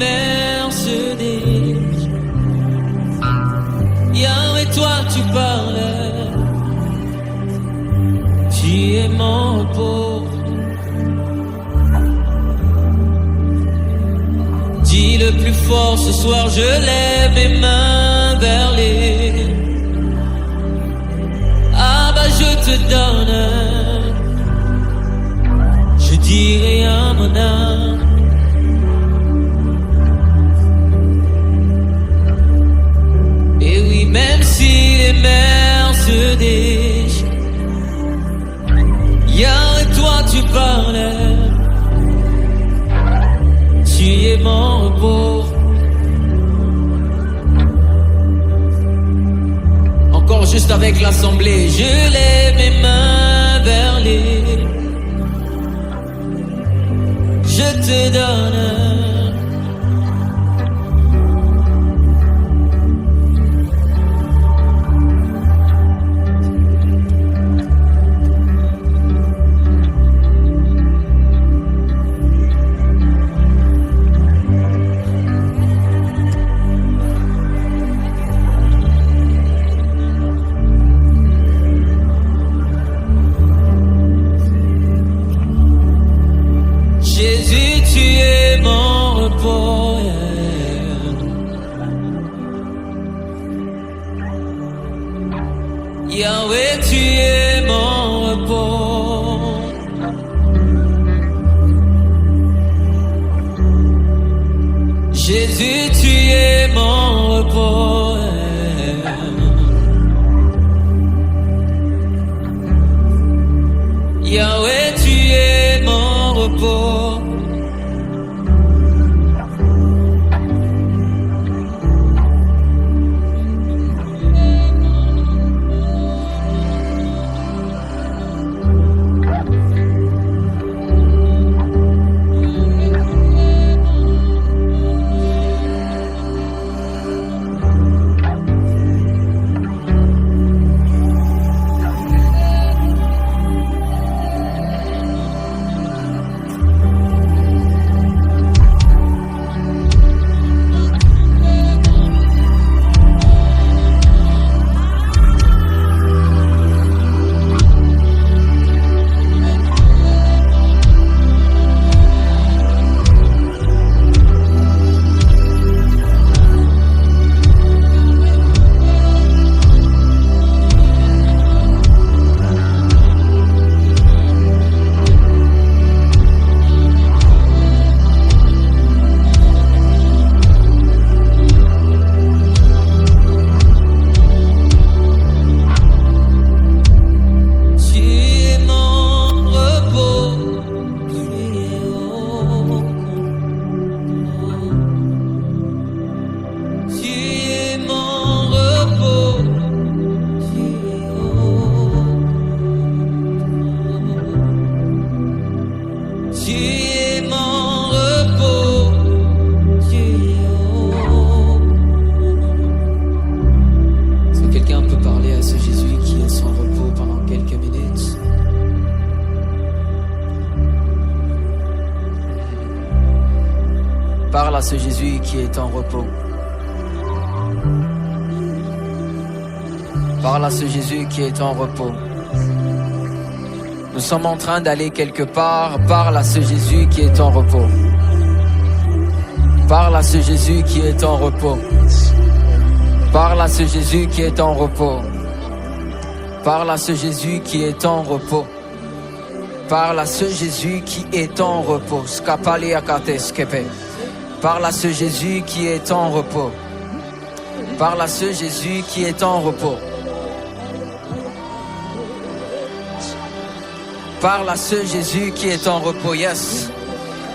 mers se déchirent. Yahweh, toi tu parlais, tu es mon repos. Dis le plus fort ce soir, je lève mes mains vers les. Ah bah je te donne, je dirai à mon âme. Et oui, même si les mers se déchirent, Yahweh, toi tu parlais, tu es mon repos. Encore juste avec l'assemblée, je lève mes mains vers les. Je te donne. Jésus, tu es mon repos. Yahweh, tu es mon repos. Jésus, tu es mon repos. Yahweh, tu es mon repos. Parle à ce Jésus qui est en repos. Parle à ce Jésus qui est en repos. Nous sommes en train d'aller quelque part. Parle à ce Jésus qui est en repos. Parle à ce Jésus qui est en repos. Parle à ce Jésus qui est en repos. Parle à ce Jésus qui est en repos. Parle à ce Jésus qui est en repos. Parle à ce Jésus qui est en repos. Parle à ce Jésus qui est en repos. Parle à ce Jésus qui est en repos. Yes.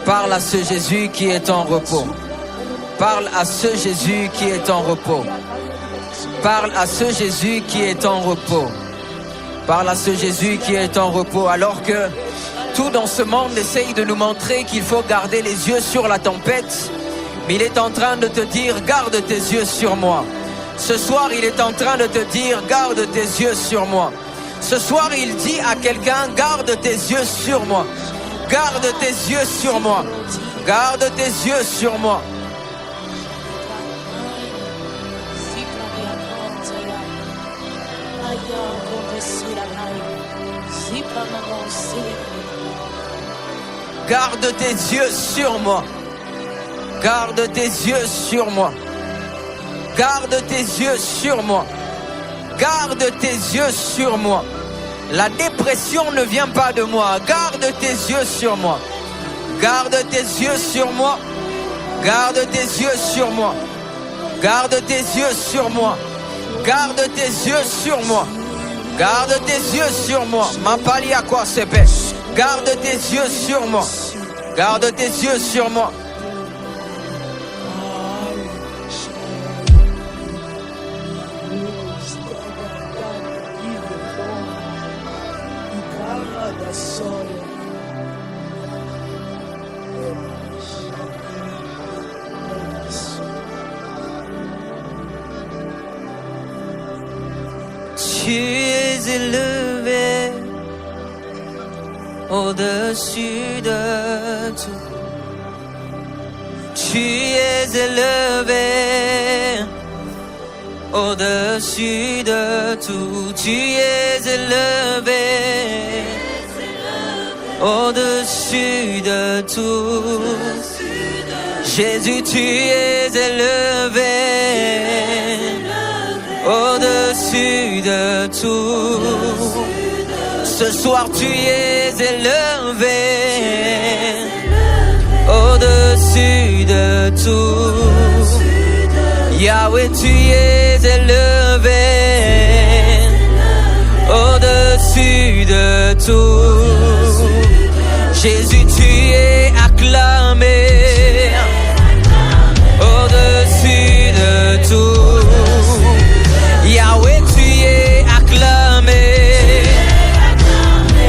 Parle à ce Jésus qui est en repos. Parle à ce Jésus qui est en repos. Parle à ce Jésus qui est en repos. Parle à ce Jésus qui est en repos. Alors que tout dans ce monde essaye de nous montrer qu'il faut garder les yeux sur la tempête, mais il est en train de te dire, garde tes yeux sur moi. Ce soir, il est en train de te dire, garde tes yeux sur moi. Ce soir, il dit à quelqu'un, garde tes yeux sur moi. Garde tes yeux sur moi. Garde tes yeux sur moi. Garde tes yeux sur moi. Garde tes yeux sur moi. Garde tes yeux sur moi. Garde tes yeux sur moi. La dépression ne vient pas de moi. Garde tes yeux sur moi. Garde tes yeux sur moi. Garde tes yeux sur moi. Garde tes yeux sur moi. Garde tes yeux sur moi. Garde tes yeux sur moi. M'appali à quoi c'est fait. Garde tes yeux sur moi. Garde tes yeux sur moi. Tu es élevé au-dessus de tout. Tu es élevé au-dessus de tout. Tu es élevé au-dessus de tout. Jésus, tu es élevé au-dessus de tout. Ce soir tu es élevé au-dessus de tout. Yahweh, tu es élevé au-dessus de tout. Jésus, tu es acclamé au-dessus de tout. Yahweh, tu es acclamé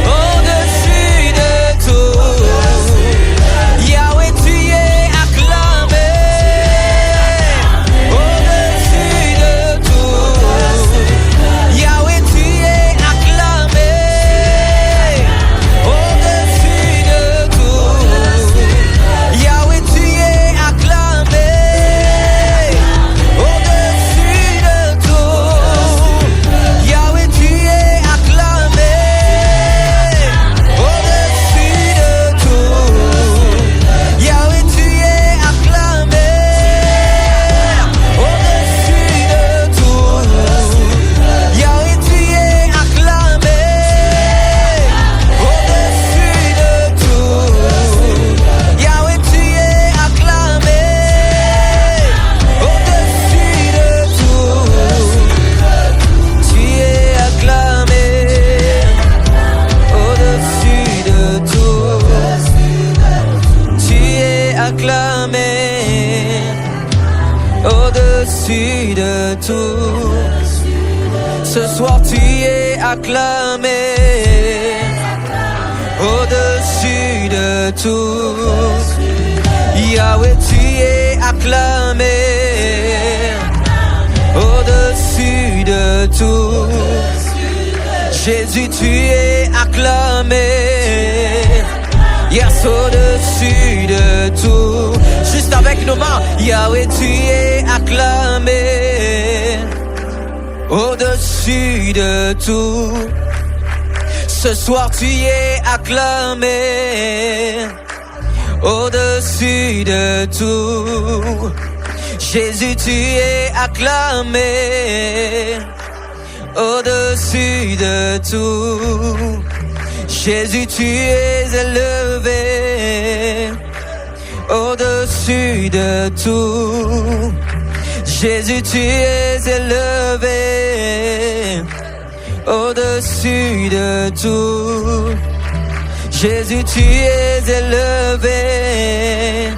au-dessus de tout. Yahweh, tu es acclamé au-dessus de tout. Yahweh, tu es acclamé au-dessus de tout. Yahweh, tu es acclamé au-dessus de tout. Yahweh, tu es acclamé au-dessus de tout. Yahweh, tu es acclamé au-dessus de tout. Yahweh, tu es acclamé au-dessus de tout. Yahweh, tu es acclamé au-dessus de tout. Tu es acclamé au-dessus de tout. Tu es acclamé au-dessus de tout. Ce soir tu es acclamé au-dessus de tout. Yahweh, tu es acclamé au-dessus de tout. Jésus, tu es acclamé. Yes, au-dessus de tout. Juste avec nos mains. Yahweh, tu es acclamé au-dessus de tout. Ce soir tu es acclamé au-dessus de tout. Jésus, tu es acclamé au-dessus de tout. Jésus, tu es élevé au-dessus de tout. Jésus, tu es élevé au-dessus de tout. Jésus, tu es élevé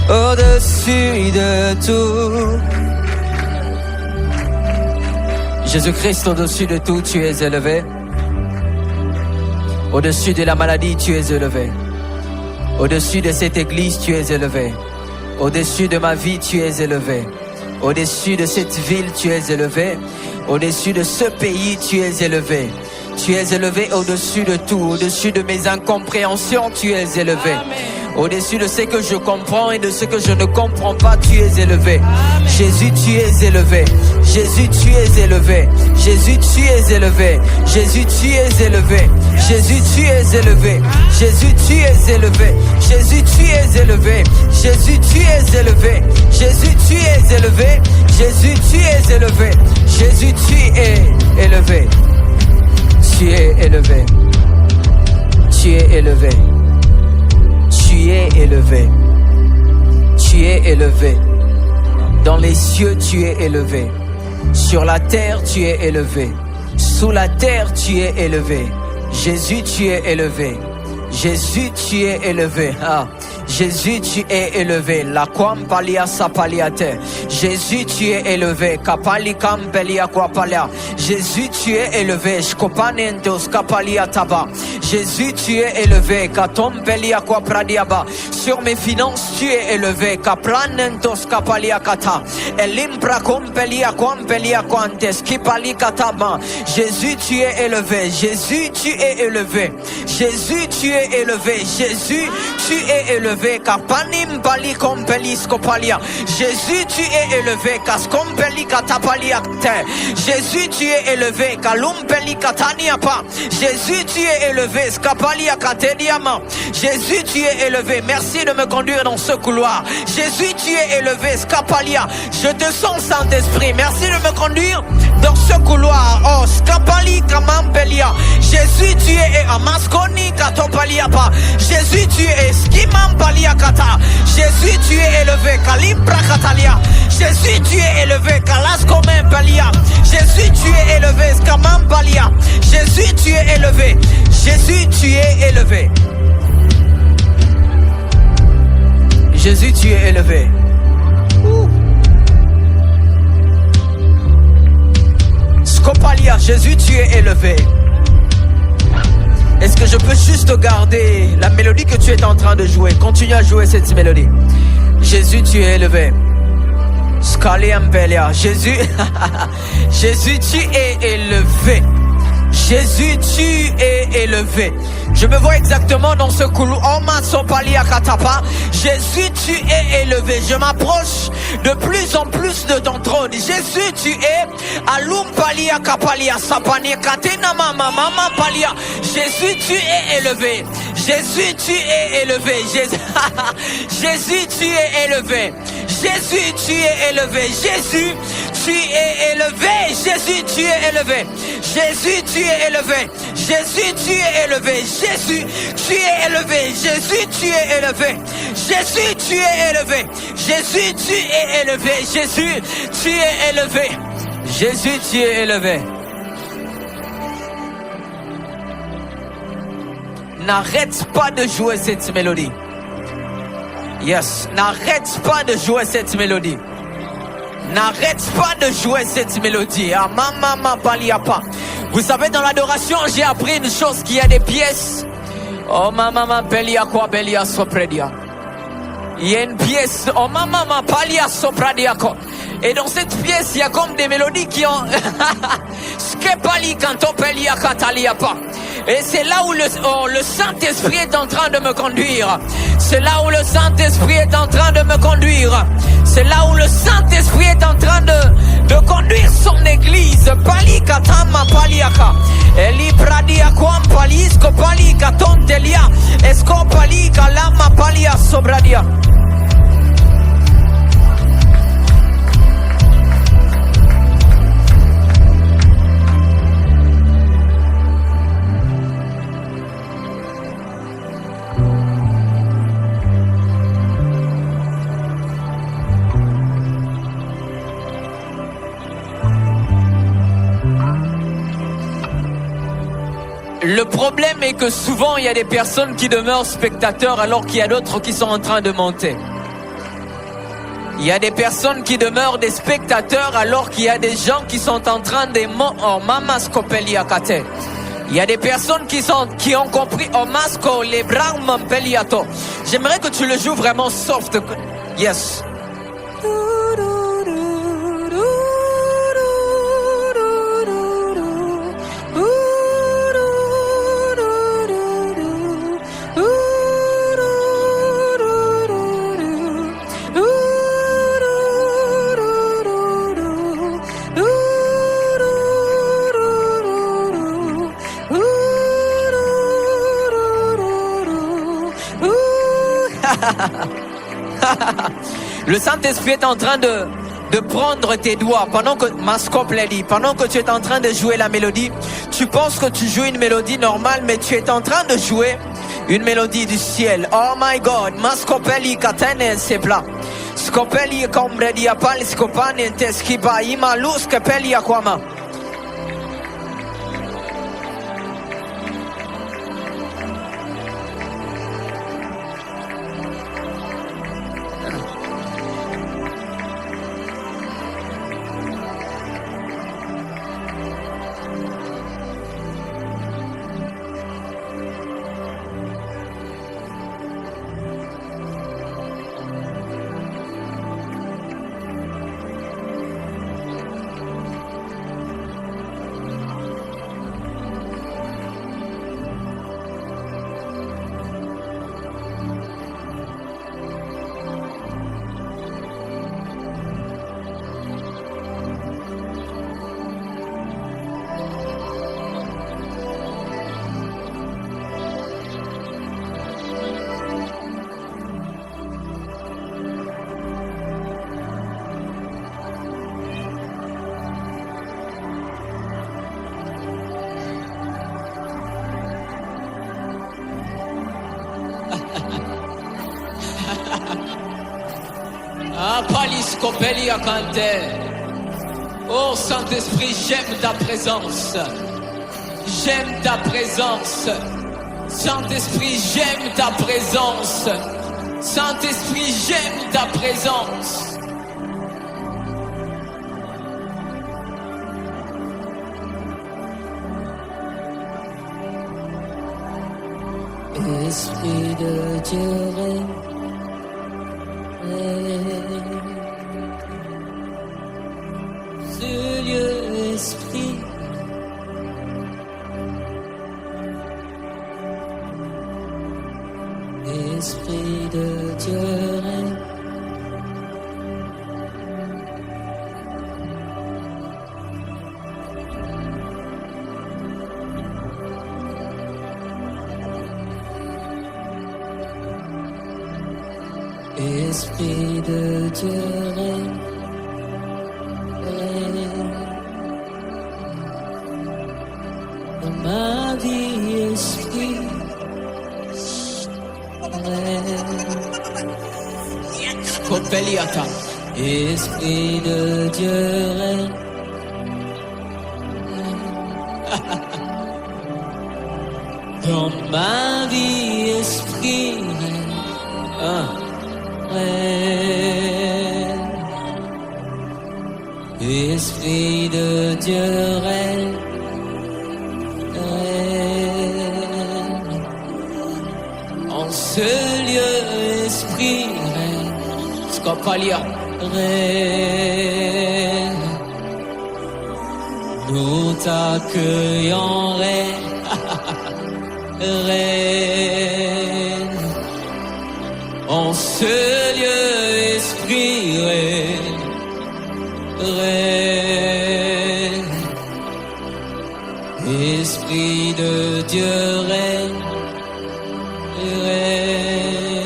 au-dessus de tout. Jésus-Christ, au-dessus de tout, tu es élevé. Au-dessus de la maladie, tu es élevé. Au-dessus de cette église, tu es élevé. Au-dessus de ma vie, tu es élevé. Au-dessus de cette ville, tu es élevé. Au-dessus de ce pays, tu es élevé. Tu es élevé au-dessus de tout. Au-dessus de mes incompréhensions, tu es élevé. Au-dessus de ce que je comprends et de ce que je ne comprends pas, tu es élevé. Jésus, tu es élevé. Jésus, tu es élevé. Jésus, tu es élevé. Jésus, tu es élevé. Jésus, tu es élevé. Jésus, tu es élevé. Jésus, tu es élevé. Jésus, tu es élevé. Jésus, tu es élevé. Jésus, tu es élevé. Jésus, tu es élevé. Tu es élevé. Tu es élevé. Tu es élevé. Tu es élevé. Dans les cieux, tu es élevé. Sur la terre, tu es élevé. Sous la terre, tu es élevé. Jésus, tu es élevé. Jésus, tu es élevé. Ah. Jésus, tu es élevé. La quampalia sapaliate. Jésus, tu es élevé. Kapali kampelia quapalia. Jésus, tu es élevé. Shkopanentos kapalia taba. Jésus, tu es élevé. Katompelia quapradiaba. Sur mes finances, tu es élevé. Kapranentos kapalia kata. Elimpra kompelia quampelia quantes. Kipali kataba. Jésus, tu es élevé. Jésus, tu es élevé. Jésus, tu es élevé. Jésus, tu es élevé. Kapanim bali kompelis kopalia. Jésus, tu es élevé. Kaskompeli katapalia te. Jésus, tu es élevé. Kalumpeli katania pa. Jésus, tu es élevé. Skapalia katediama. Jésus, tu es élevé. Merci de me conduire dans ce couloir. Jésus, tu es élevé. Skapalia. Je te sens, Saint-Esprit. Merci de me conduire dans ce couloir. Oh, skapali kamampelia. Jésus, tu es amaskoni katopalia pa. Jésus, tu es skimampalia kata. Jésus, tu es élevé. Kalimbra katalia. Jésus, tu es élevé. Kalaskomempelia. Jésus, tu es élevé. Skamampalia. Jésus, tu es élevé. Jésus, tu es élevé. Jésus, tu es élevé. Scopalia, Jésus, tu es élevé. Est-ce que je peux juste garder la mélodie que tu es en train de jouer? Continue à jouer cette mélodie. Jésus, tu es élevé. Scaliampelia. Jésus, Jésus, tu es élevé. Jésus, tu es élevé. Je me vois exactement dans ce couloir. Jésus, tu es élevé. Je m'approche de plus en plus de ton trône. Jésus, tu es Alumpalia Kapalia Sapania Katena Mama Mama Palia. Jésus, tu es élevé. Jésus, tu es élevé. Jésus, tu es élevé. Jésus, tu es élevé. Jésus, tu es élevé. Jésus, tu es élevé. Jésus, tu es élevé. Jésus, tu es élevé. Jésus, tu es élevé. Jésus, tu es élevé. Jésus, tu es élevé. Jésus, tu es élevé. Jésus, tu es élevé. Jésus, tu es élevé. N'arrête pas de jouer cette mélodie. Yes, n'arrête pas de jouer cette mélodie. N'arrête pas de jouer cette mélodie. Ah, mama paliapa. Vous savez, dans l'adoration, j'ai appris une chose, qu'il y a des pièces. Oh mama pelia quoi belia sopredia. Il y a une pièce. Oh mama palia sopradia. Et dans cette pièce, il y a comme des mélodies qui ont skepali kanto pelia katalia pa. Et c'est là où le Saint-Esprit est en train de me conduire. C'est là où le Saint-Esprit est en train de me conduire. C'est là où le Saint-Esprit est en train de conduire son église. Pali katama paliaka. Eli pradia kwam palisko pali katontelia. Esko pali kalama palia sobradia. Le problème est que souvent il y a des personnes qui demeurent spectateurs alors qu'il y a d'autres qui sont en train de monter. Il y a des personnes qui demeurent des spectateurs alors qu'il y a des gens qui sont en train de il y a des personnes qui ont compris Omasco les Brahman Peliato. J'aimerais que tu le joues vraiment soft. Yes. Le Saint-Esprit est en train de prendre tes doigts pendant que tu es en train de jouer la mélodie. Tu penses que tu joues une mélodie normale, mais tu es en train de jouer une mélodie du ciel. Oh my God, Mascopeli Katene Sepla. Scopeli Combredi Apal Scopane Teskiba Imalus Capeli Aquama. Oh Saint-Esprit, j'aime ta présence. J'aime ta présence. Saint-Esprit, j'aime ta présence. Saint-Esprit, j'aime ta présence. Esprit de Dieu règne. Ce lieu esprit, Esprit de Dieu règne. Esprit de Dieu règne. Dans ma vie, esprit Copeliata. Esprit de Dieu règne. Dans ma vie, esprit règne. Esprit de Dieu règne. En ce lieu, esprit règne. Scopalia. Règne. Nous t'accueillons, règne. Règne. En ce lieu, esprit règne. Règne. Esprit de Dieu règne. Règne.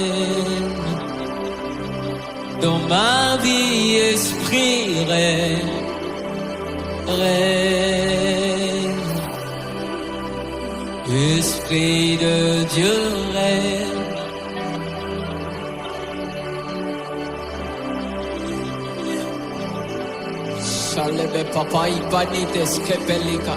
Dans ma vie, esprit règne. Règne. Esprit de Dieu règne. Salve papa ibanites kepelika.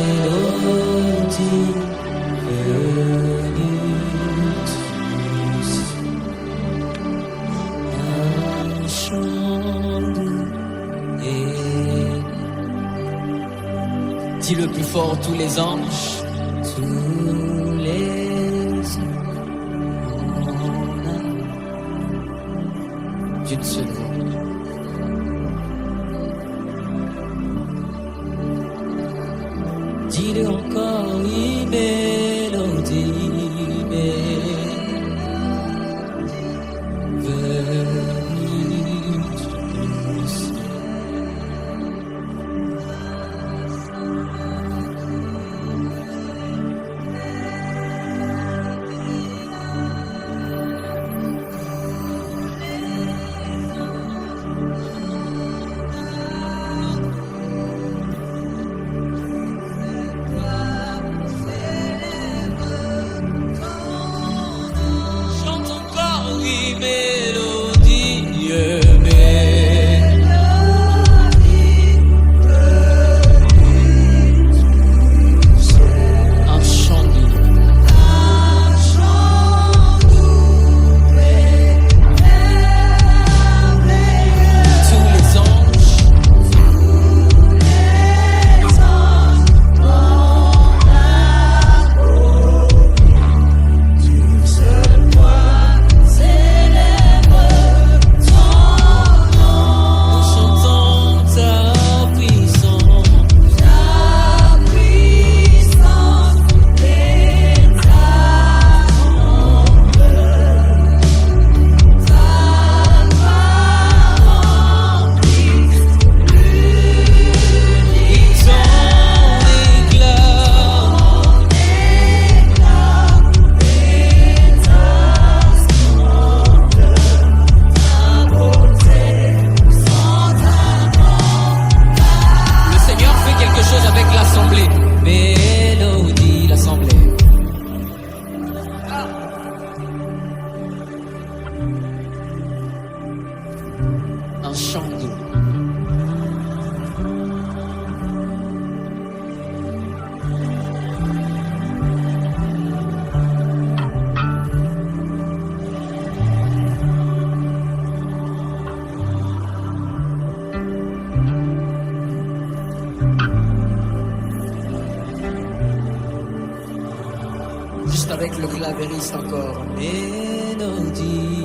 Mélodie venue tous, un chant doux et Dis-le plus fort, tous les anges. tous les D'une seule voix. dis-le encore, une mélodie venue tous. Chante encore une mélodie, Un chant doux. Tous les anges. en chantant ta puissance. Ton Le Seigneur fait quelque chose avec l'assemblée. Mélodie, l'assemblée. Un chant doux. Juste avec le clavériste encore. mélodie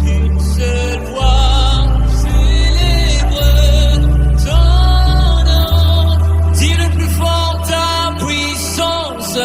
une seule voix célèbre ton nom. Dis le plus fort ta puissance.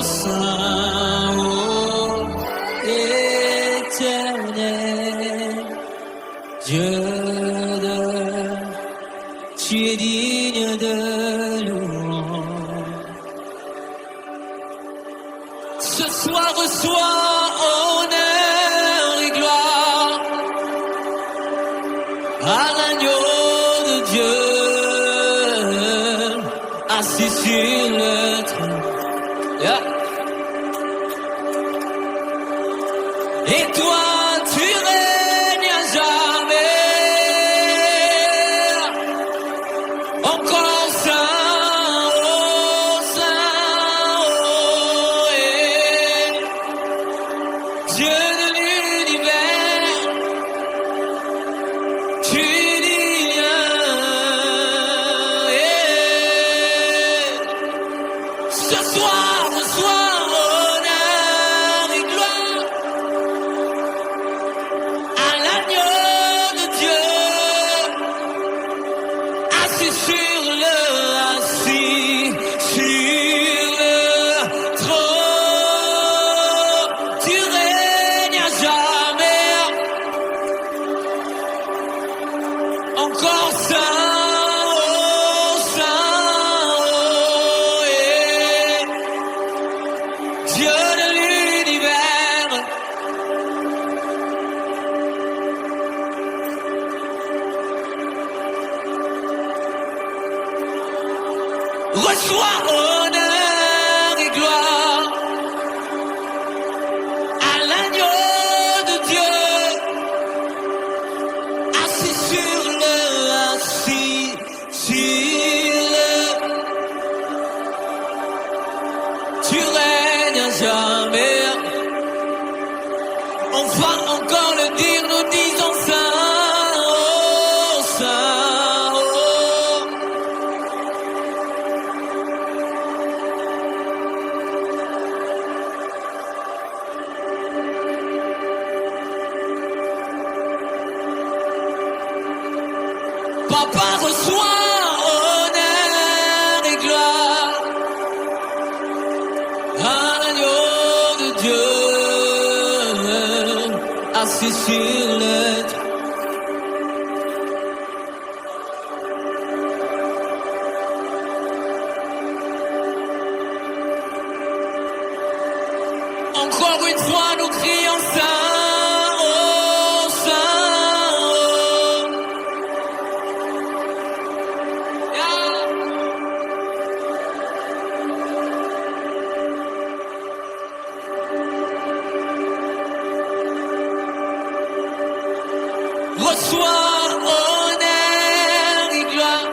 Saint, ô éternel, Dieu tu es digne de louange. Ce soir reçois honneur et gloire à l'agneau de Dieu, assis sur le trône. Yeah. Et toi, tu règnes à jamais. Encore saint, Dieu de l'univers, tu dis rien. assis sur le trône. Tu règnes à jamais. Encore saint, Dieu de l'univers. Reçois honneur et gloire à l'agneau de Dieu, assis sur le tu règnes à jamais. On va encore le dire, nous disons saint, oh, saint, oh. Papa reçoit honneur et gloire à l'agneau de Dieu, assis sur le trône. Encore une fois, nous crions saint, oh, saint, oh. Yeah. Reçois honneur et gloire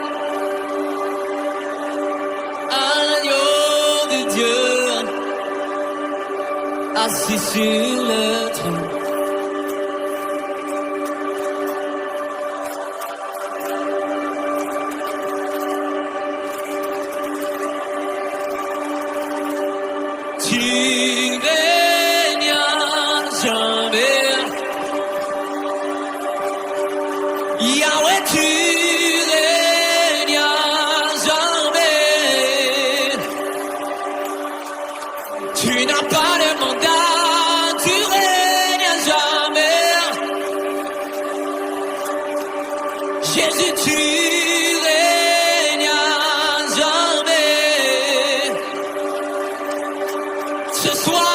à l'agneau de Dieu, assis sur le trône. Tu règnes à jamais. Yahweh, tu règnes à jamais. Tu n'as pas de mandat, tu règnes à jamais. Jésus, tu règnes à jamais. Ce soir,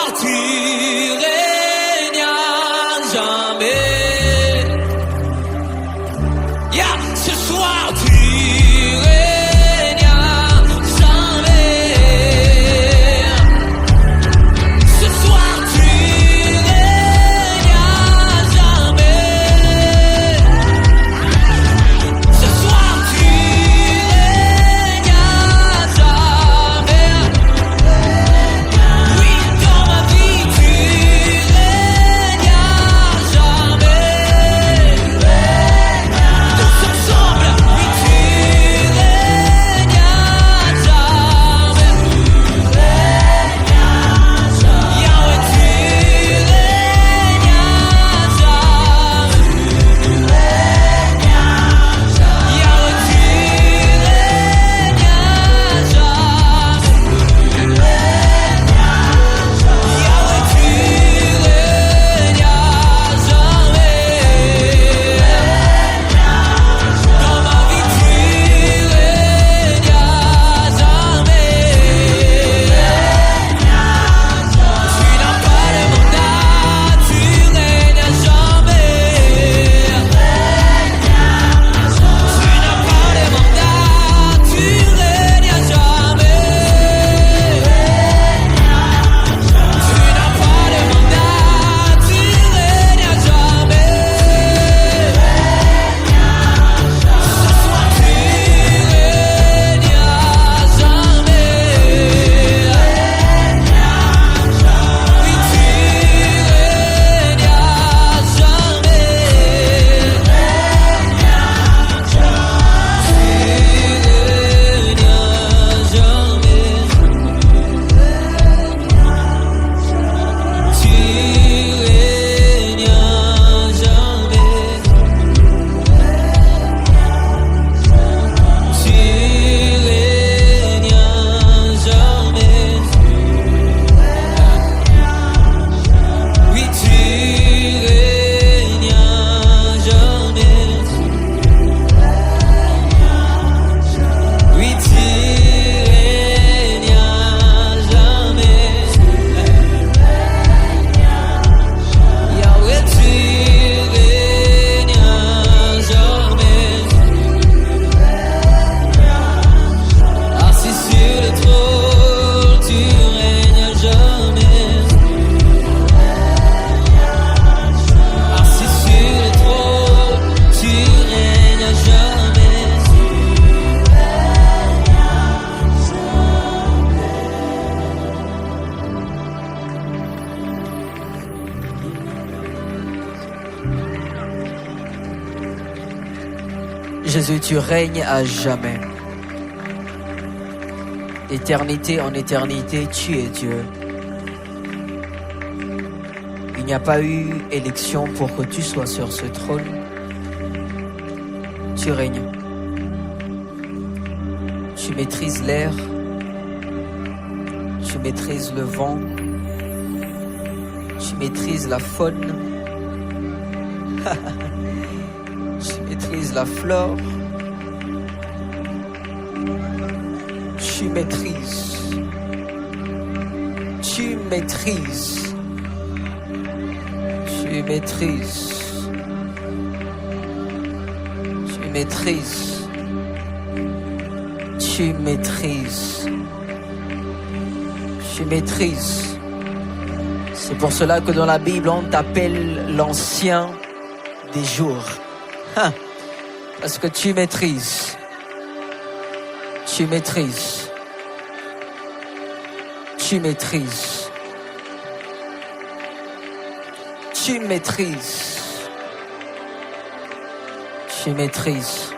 Jésus, tu règnes à jamais. D'éternité en éternité, tu es Dieu. Il n'y a pas eu élection pour que tu sois sur ce trône. Tu règnes. Tu maîtrises l'air. Tu maîtrises le vent. Tu maîtrises la faune. Tu maîtrises la flore. Tu maîtrises. Tu maîtrises. Tu maîtrises. Tu maîtrises. Tu maîtrises. Tu maîtrises. C'est pour cela que dans la Bible, on t'appelle l'ancien des jours. Parce que tu maîtrises. Tu maîtrises. Tu maîtrises. Tu maîtrises. Tu maîtrises.